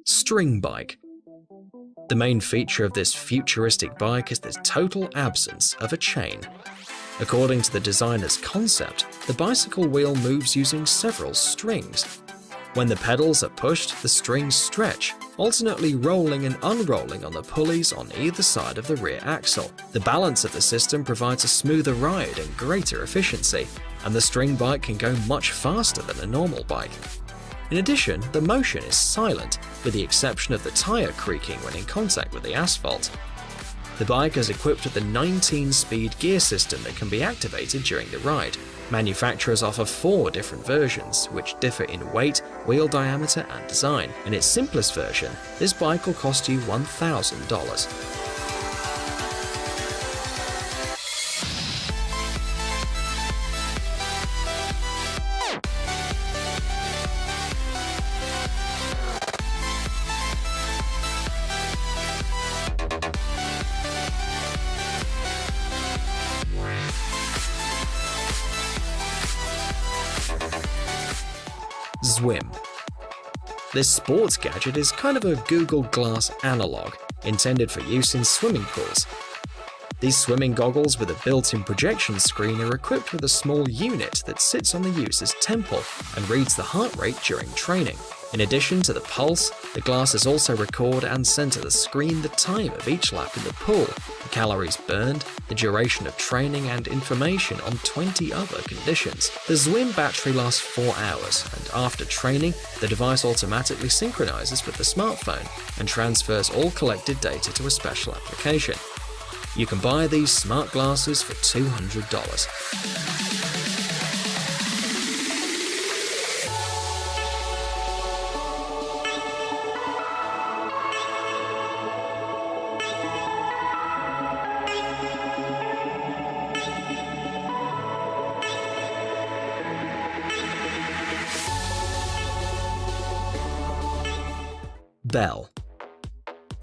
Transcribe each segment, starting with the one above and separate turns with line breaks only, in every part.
String bike. The main feature of this futuristic bike is the total absence of a chain. According to the designer's concept, the bicycle wheel moves using several strings. When the pedals are pushed, the strings stretch, alternately rolling and unrolling on the pulleys on either side of the rear axle. The balance of the system provides a smoother ride and greater efficiency, and the string bike can go much faster than a normal bike. In addition, the motion is silent, with the exception of the tire creaking when in contact with the asphalt. The bike is equipped with a 19-speed gear system that can be activated during the ride. Manufacturers offer 4 different versions, which differ in weight, wheel diameter, and design. In its simplest version, this bike will cost you $1,000. Zwim. This sports gadget is kind of a Google Glass analog, intended for use in swimming pools. These swimming goggles with a built-in projection screen are equipped with a small unit that sits on the user's temple and reads the heart rate during training. In addition to the pulse, the glasses also record and send to the screen the time of each lap in the pool, the calories burned, the duration of training, and information on 20 other conditions. The Zwim battery lasts 4 hours, and after training, the device automatically synchronizes with the smartphone and transfers all collected data to a special application. You can buy these smart glasses for $200. Bell.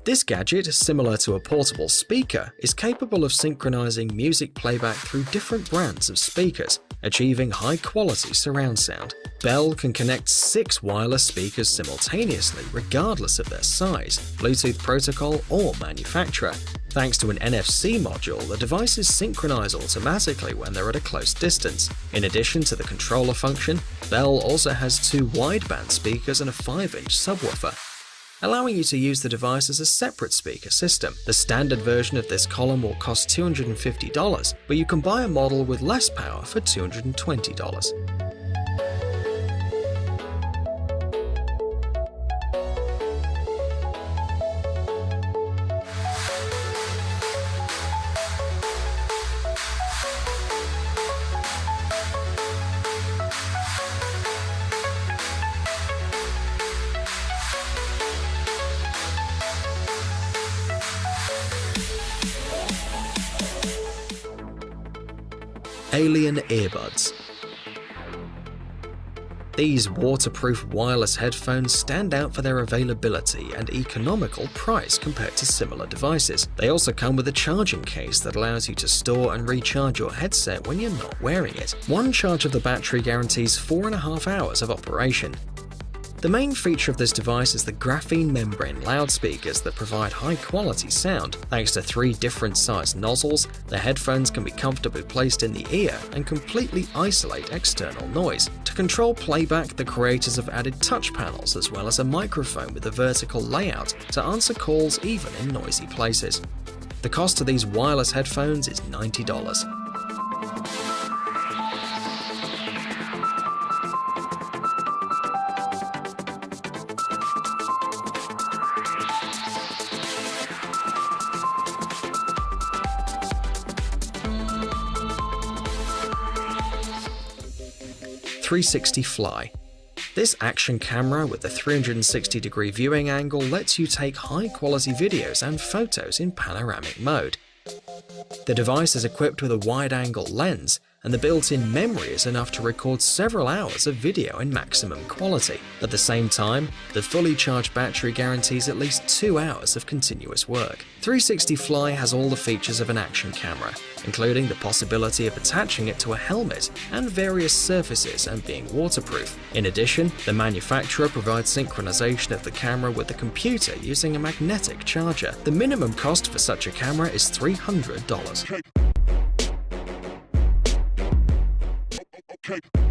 This gadget, similar to a portable speaker, is capable of synchronizing music playback through different brands of speakers, achieving high-quality surround sound. Bell can connect 6 wireless speakers simultaneously regardless of their size, Bluetooth protocol, or manufacturer. Thanks to an NFC module, the devices synchronize automatically when they're at a close distance. In addition to the controller function, Bell also has 2 wideband speakers and a 5-inch subwoofer, allowing you to use the device as a separate speaker system. The standard version of this column will cost $250, but you can buy a model with less power for $220. Alien earbuds. These waterproof wireless headphones stand out for their availability and economical price compared to similar devices. They also come with a charging case that allows you to store and recharge your headset when you're not wearing it. One charge of the battery guarantees 4.5 hours of operation. The main feature of this device is the graphene membrane loudspeakers that provide high-quality sound. Thanks to 3 different sized nozzles, the headphones can be comfortably placed in the ear and completely isolate external noise. To control playback, the creators have added touch panels as well as a microphone with a vertical layout to answer calls even in noisy places. The cost of these wireless headphones is $90. .360 Fly. This action camera with a 360-degree viewing angle lets you take high-quality videos and photos in panoramic mode. The device is equipped with a wide-angle lens and the built-in memory is enough to record several hours of video in maximum quality. At the same time, the fully charged battery guarantees at least 2 hours of continuous work. 360 Fly has all the features of an action camera, including the possibility of attaching it to a helmet and various surfaces and being waterproof. In addition, the manufacturer provides synchronization of the camera with the computer using a magnetic charger. The minimum cost for such a camera is $300.
Okay.